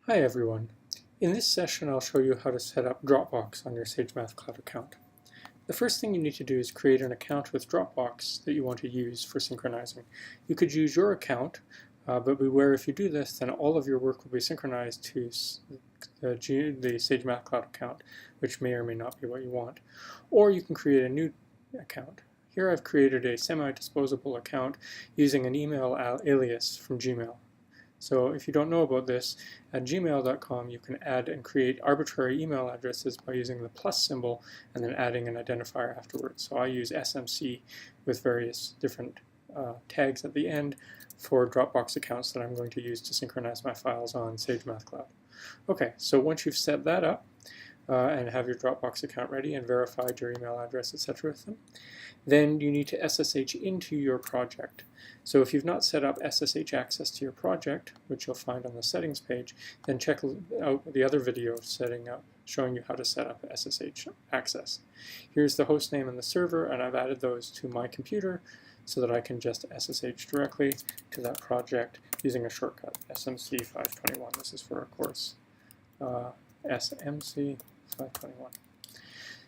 Hi everyone. In this session I'll show you how to set up Dropbox on your Sage Mathcloud account. The first thing you need to do is create an account with Dropbox that you want to use for synchronizing. You could use your account, but beware if you do this, then all of your work will be synchronized to the Sage Mathcloud account, which may or may not be what you want. Or you can create a new account. Here I've created a semi-disposable account using an email alias from Gmail. So if you don't know about this, at gmail.com you can add and create arbitrary email addresses by using the plus symbol and then adding an identifier afterwards. So I use SMC with various different tags at the end for Dropbox accounts that I'm going to use to synchronize my files on Sage Mathcloud. Okay, so once you've set that up and have your Dropbox account ready and verified your email address, etc. with them, then you need to SSH into your project. So if you've not set up SSH access to your project, which you'll find on the settings page, then check out the other video showing you how to set up SSH access. Here's the host name and the server, and I've added those to my computer so that I can just SSH directly to that project using a shortcut, SMC 521. This is for a course, SMC 521.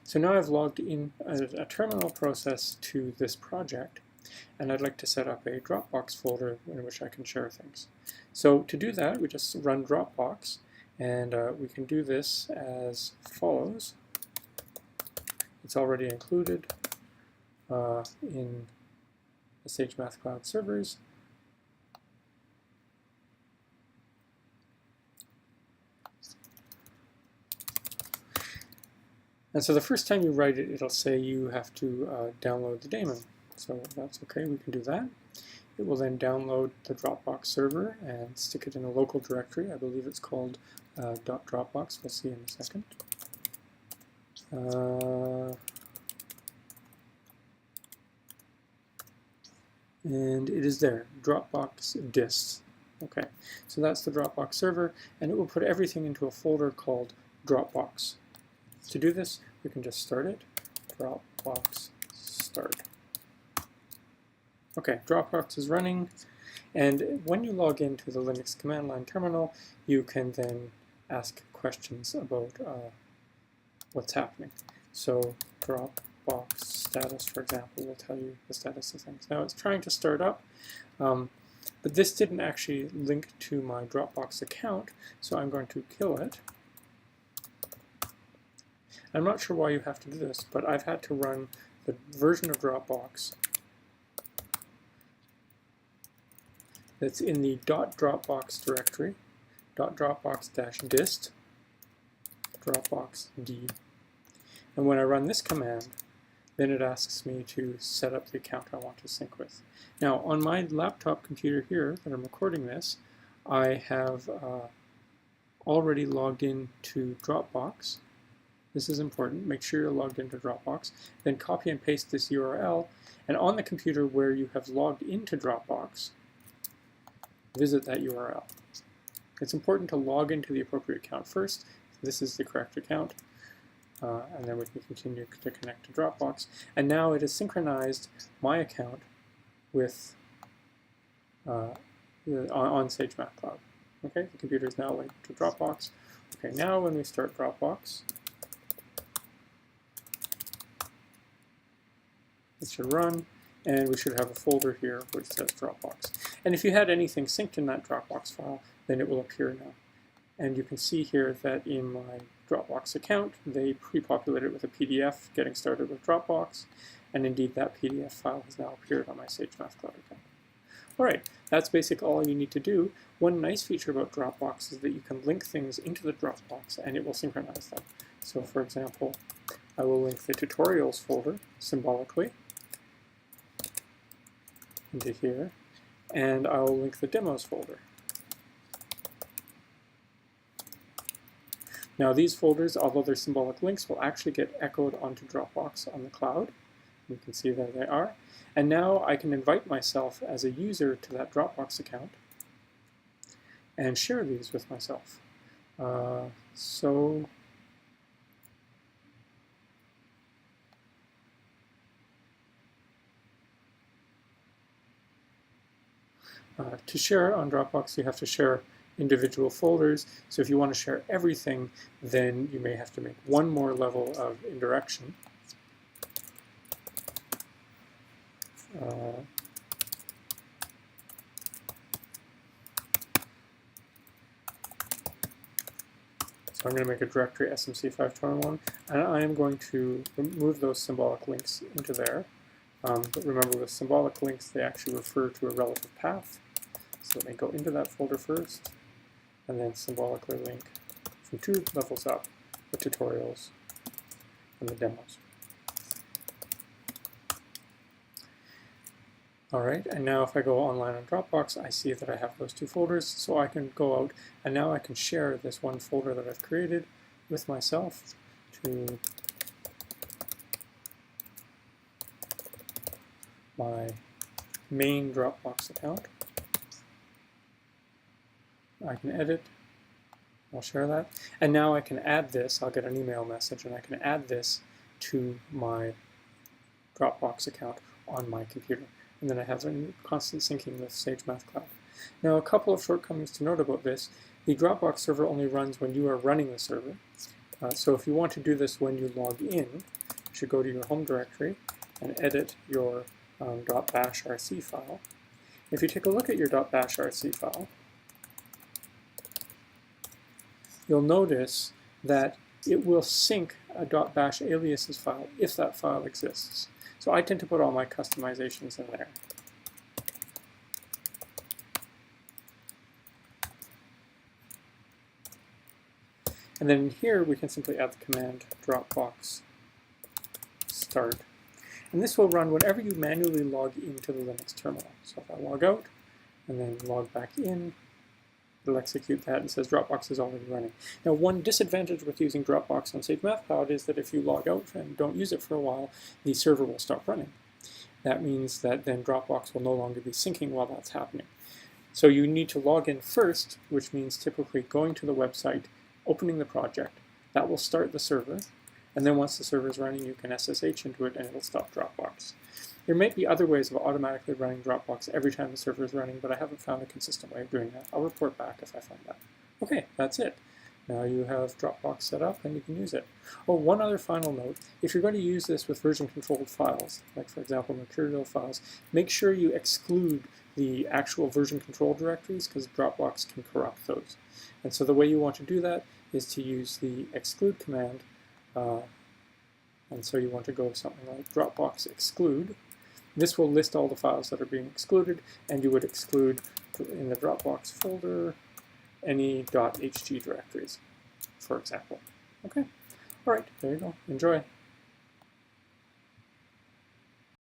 So now I've logged in a terminal process to this project, and I'd like to set up a Dropbox folder in which I can share things. So to do that, we just run Dropbox, and we can do this as follows. It's already included in the Sage Mathcloud servers. And so the first time you write it, it'll say you have to download the daemon. So that's okay, we can do that. It will then download the Dropbox server and stick it in a local directory. I believe it's called .dropbox. We'll see in a second. And it is there, Dropbox dist. Okay, so that's the Dropbox server, and it will put everything into a folder called Dropbox. To do this, we can just start it, Dropbox start. Okay, Dropbox is running, and when you log into the Linux command line terminal, you can then ask questions about what's happening. So Dropbox status, for example, will tell you the status of things. Now it's trying to start up, but this didn't actually link to my Dropbox account, so I'm going to kill it. I'm not sure why you have to do this, but I've had to run the version of Dropbox that's in the .dropbox directory, .dropbox-dist, Dropbox D. And when I run this command, then it asks me to set up the account I want to sync with. Now, on my laptop computer here that I'm recording this, I have already logged in to Dropbox. This is important. Make sure you're logged into Dropbox. Then copy and paste this URL, and on the computer where you have logged into Dropbox, visit that URL. It's important to log into the appropriate account first. This is the correct account, and then we can continue to connect to Dropbox. And now it has synchronized my account with on Sage Mathcloud. Okay, the computer is now linked to Dropbox. Okay, now when we start Dropbox, it should run, and we should have a folder here which says Dropbox. And if you had anything synced in that Dropbox file, then it will appear now. And you can see here that in my Dropbox account, they pre-populated with a PDF, getting started with Dropbox, and indeed that PDF file has now appeared on my Sage Mathcloud account. Alright, that's basically all you need to do. One nice feature about Dropbox is that you can link things into the Dropbox and it will synchronize them. So for example, I will link the tutorials folder symbolically into here, and I'll link the demos folder. Now these folders, although they're symbolic links, will actually get echoed onto Dropbox on the cloud. You can see there they are. And now I can invite myself as a user to that Dropbox account and share these with myself. To share on Dropbox, you have to share individual folders. So if you want to share everything, then you may have to make one more level of indirection. So I'm going to make a directory SMC 521, and I am going to remove those symbolic links into there. But remember, with symbolic links, they actually refer to a relative path. So let me go into that folder first, and then symbolically link from 2 levels up the tutorials and the demos. Alright, and now if I go online on Dropbox, I see that I have those 2 folders, so I can go out and now I can share this one folder that I've created with myself to my main Dropbox account. I can edit, I'll share that, and now I can add this, I'll get an email message, and I can add this to my Dropbox account on my computer. And then I have constant syncing with Sage Mathcloud. Now, a couple of shortcomings to note about this. The Dropbox server only runs when you are running the server. So if you want to do this when you log in, you should go to your home directory and edit your .bashrc file. If you take a look at your .bashrc file, you'll notice that it will sync a .bash aliases file if that file exists. So I tend to put all my customizations in there. And then here we can simply add the command Dropbox start. And this will run whenever you manually log into the Linux terminal. So if I log out and then log back in, it'll execute that and says Dropbox is already running. Now, one disadvantage with using Dropbox on Sage Mathcloud is that if you log out and don't use it for a while, the server will stop running. That means that then Dropbox will no longer be syncing while that's happening. So you need to log in first, which means typically going to the website, opening the project. That will start the server. And then once the server is running, you can SSH into it and it'll stop Dropbox. There might be other ways of automatically running Dropbox every time the server is running, but I haven't found a consistent way of doing that. I'll report back if I find that. Okay, that's it. Now you have Dropbox set up and you can use it. Oh, one other final note. If you're going to use this with version-controlled files, like for example Mercurial files, make sure you exclude the actual version control directories because Dropbox can corrupt those. And so the way you want to do that is to use the exclude command. And so you want to go something like Dropbox exclude. This will list all the files that are being excluded, and you would exclude in the Dropbox folder any .hg directories, for example. Okay, all right, there you go. Enjoy.